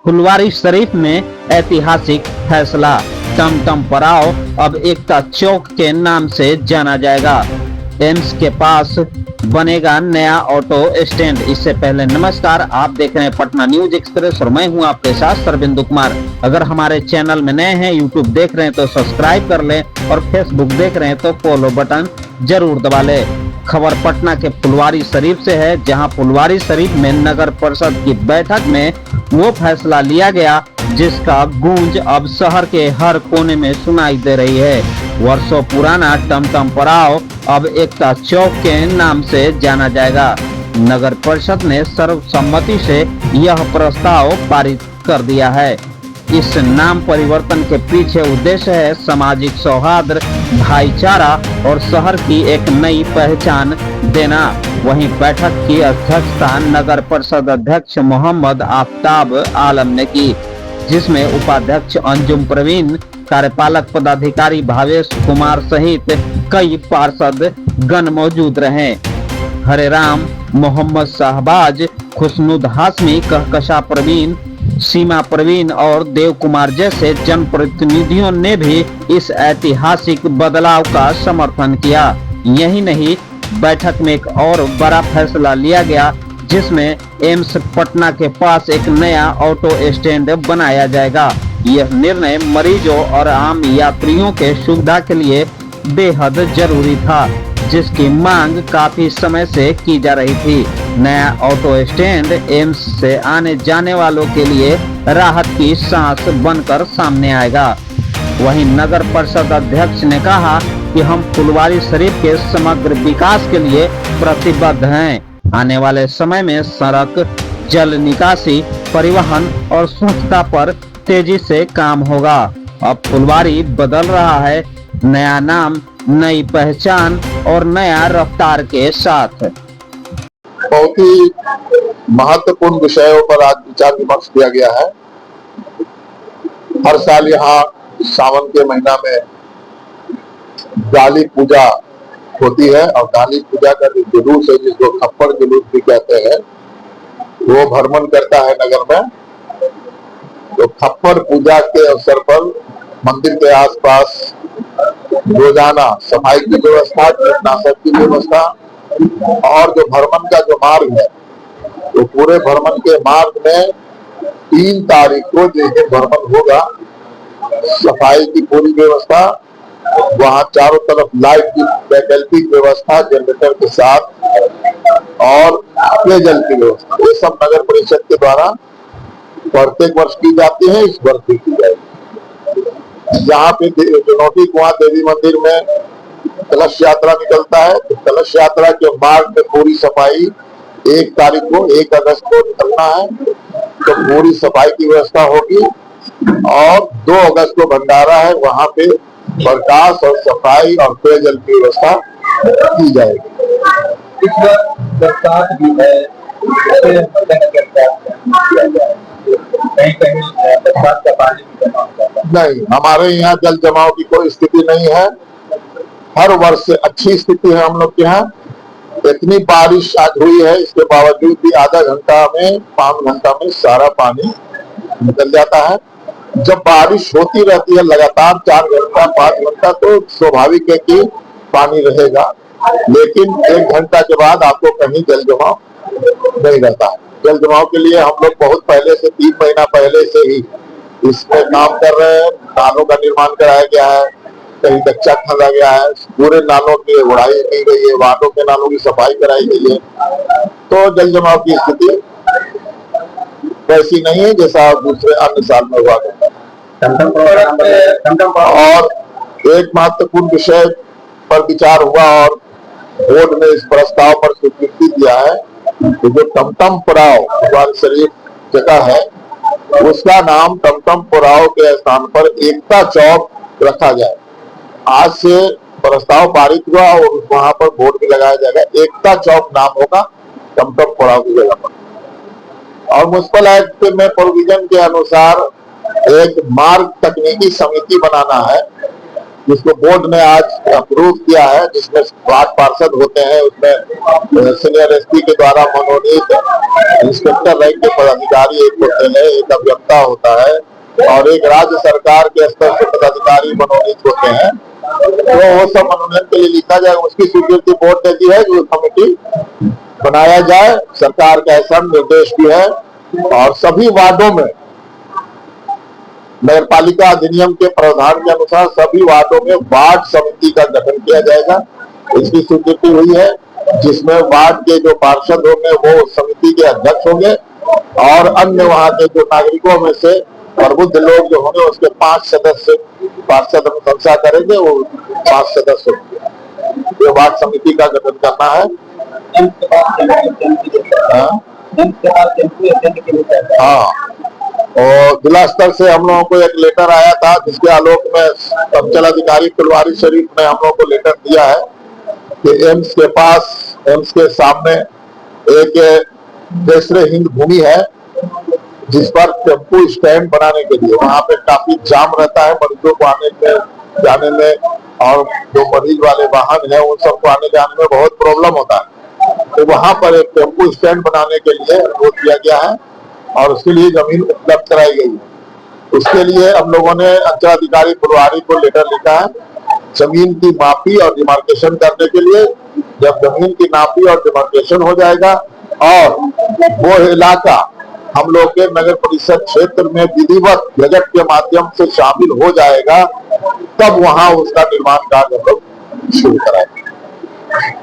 फुलवारी शरीफ में ऐतिहासिक फैसला। टमटम पड़ाव अब एकता चौक के नाम से जाना जाएगा। एम्स के पास बनेगा नया ऑटो स्टैंड। इससे पहले नमस्कार, आप देख रहे हैं पटना न्यूज एक्सप्रेस और मैं हूं आपके साथ सरबिंदु कुमार। अगर हमारे चैनल में नए हैं, यूट्यूब देख रहे हैं तो सब्सक्राइब कर लें और फेसबुक देख रहे हैं तो फॉलो बटन जरूर दबा लें। खबर पटना के फुलवारी शरीफ से है, जहां फुलवारी शरीफ में नगर परिषद की बैठक में वो फैसला लिया गया जिसका गूंज अब शहर के हर कोने में सुनाई दे रही है। वर्षों पुराना टमटम पड़ाव अब एकता चौक के नाम से जाना जाएगा। नगर परिषद ने सर्वसम्मति से यह प्रस्ताव पारित कर दिया है। इस नाम परिवर्तन के पीछे उद्देश्य है सामाजिक सौहार्द, भाईचारा और शहर की एक नई पहचान देना। वहीं बैठक की अध्यक्षता नगर परिषद अध्यक्ष मोहम्मद आफ्ताब आलम ने की, जिसमें उपाध्यक्ष अंजुम प्रवीण, कार्यपालक पदाधिकारी भावेश कुमार सहित कई पार्षद गण मौजूद रहे। हरे राम, मोहम्मद शाहबाज, खुशनुद हाशमी, कहकशा प्रवीण, सीमा प्रवीण और देव कुमार जैसे जनप्रतिनिधियों ने भी इस ऐतिहासिक बदलाव का समर्थन किया। यही नहीं, बैठक में एक और बड़ा फैसला लिया गया, जिसमें एम्स पटना के पास एक नया ऑटो स्टैंड बनाया जाएगा। यह निर्णय मरीजों और आम यात्रियों के सुविधा के लिए बेहद जरूरी था, जिसकी मांग काफी समय से की जा रही थी। नया ऑटो स्टैंड एम्स से आने जाने वालों के लिए राहत की सांस बनकर सामने आएगा। वहीं नगर परिषद अध्यक्ष ने कहा कि हम फुलवारी शरीफ के समग्र विकास के लिए प्रतिबद्ध हैं। आने वाले समय में सड़क, जल निकासी, परिवहन और स्वच्छता पर तेजी से काम होगा। अब फुलवारी बदल रहा है, नया नाम, नई पहचान और नया रफ्तार के साथ। बहुत ही महत्वपूर्ण विषयों पर आज विचार विमर्श किया गया है। हर साल यहाँ सावन के महीना में गाली पूजा होती है और गाली पूजा का जो जुलूस है, जिसको खप्पड़ जुलूस भी कहते हैं, वो भ्रमण करता है नगर में। तो खप्पड़ पूजा के अवसर पर मंदिर के आसपास रोजाना सफाई की व्यवस्था, कीटनाशक की व्यवस्था और जो भ्रमण का जो मार्ग है, तो पूरे भ्रमण के मार्ग में 3 तारीख को जिस दिन भ्रमण होगा, सफाई की पूरी व्यवस्था, वहाँ चारों तरफ लाइट की वैकल्पिक व्यवस्था जनरेटर के साथ और पेयजल की व्यवस्था, ये सब नगर परिषद के द्वारा प्रत्येक वर्ष की जाती है। इस वर्ष भी की जाएगी। यहाँ पे चुनौती कुआं देवी मंदिर में कलश यात्रा निकलता है, तो कलश यात्रा के मार्ग में पूरी सफाई 1 तारीख को, 1 अगस्त को निकलना है, तो पूरी सफाई की व्यवस्था होगी। और 2 अगस्त को भंडारा है, वहां पे प्रकाश और सफाई और पेयजल की व्यवस्था की जाएगी। इस बार बरसात भी है, कहीं कहीं बरसात का पानी भी जमा होता है। नहीं, हमारे यहाँ जल जमाव की कोई स्थिति नहीं है। हर वर्ष से अच्छी स्थिति है हम लोग के यहाँ। इतनी बारिश आज हुई है, इसके बावजूद भी आधा घंटा में, 5 घंटा में सारा पानी निकल जाता है। जब बारिश होती रहती है लगातार 4 घंटा 5 घंटा, तो स्वाभाविक है कि पानी रहेगा, लेकिन 1 घंटा के बाद आपको कहीं जल जमाव नहीं रहता है। जल जमाव के लिए हम लोग बहुत पहले से, 3 महीना पहले से ही इसमें काम कर रहे हैं। नालों का निर्माण कराया गया है, कहीं कच्चा खोदा गया है, पूरे नालों की उड़ाई की गई है, वार्डों के नालों की सफाई कराई गई है। तो जल जमाव की स्थिति वैसी नहीं है जैसा दूसरे अन्य साल में हुआ करता है। और एक महत्वपूर्ण विषय पर विचार हुआ और बोर्ड ने इस प्रस्ताव पर स्वीकृति दिया है कि जो टमटम पड़ाव फुलवारी शरीफ जगह है, उसका नाम टमटम पड़ाव के स्थान पर एकता चौक रखा जाए। आज से प्रस्ताव पारित हुआ और वहां पर बोर्ड भी लगाया जाएगा, एकता चौक नाम होगा टमटम पड़ाव की जगह पर। और म्युनिसिपल एक्ट में प्रोविजन के अनुसार एक मार्ग तकनीकी समिति बनाना है, जिसको बोर्ड ने आज अप्रूव किया है, जिसमें 8 पार्षद होते हैं। उसमें सीनियर एसपी के द्वारा मनोनीत इंस्पेक्टर रैंक के पदाधिकारी एक होते हैं, एक अभियंता होता है और एक राज्य सरकार के स्तर से पदाधिकारी मनोनीत होते हैं। तो वो सब मनोनयन के लिए लिखा जाए, उसकी स्वीकृति बोर्ड ने दी है कि कमेटी बनाया जाए। सरकार का ऐसा निर्देश भी है और सभी वार्डों में नगर पालिका अधिनियम के प्रावधान के अनुसार सभी वार्डों में वार्ड समिति का गठन किया जाएगा। इसकी स्वीकृति हुई है, जिसमें वार्ड के जो पार्षद होंगे वो समिति के अध्यक्ष होंगे और अन्य वहां के जो नागरिकों में से प्रबुद्ध लोग जो होंगे उसके 5 सदस्य पार्षद अनुशंसा करेंगे, वो 5 सदस्य होंगे। ये वार्ड समिति का गठन करना है। हाँ, और जिला स्तर से हम लोगों को एक लेटर आया था, जिसके आलोक में अंचलाधिकारी फुलवारी शरीफ ने हम लोगों को लेटर दिया है कि एम्स के पास, एम्स के सामने एक केसरे हिंद भूमि है, जिस पर टेम्पो स्टैंड बनाने के लिए वहां पे काफी जाम रहता है मरीजों को आने में जाने में, और जो मरीज वाले वाहन है उन सबको आने जाने में बहुत प्रॉब्लम होता है। तो वहां पर एक टेम्पो स्टैंड बनाने के लिए अनुरोध किया गया है और उसके लिए जमीन उपलब्ध कराई गई है। उसके लिए हम लोगों ने अंचलाधिकारी फुलवारी को लेटर लिखा है जमीन की मापी और डिमार्केशन करने के लिए। जब जमीन की नापी और डिमार्केशन हो जाएगा और वो इलाका हम लोग के नगर परिषद क्षेत्र में विधिवत बजट के माध्यम से शामिल हो जाएगा, तब वहां उसका निर्माण कार्य हम लोग शुरू कराएंगे।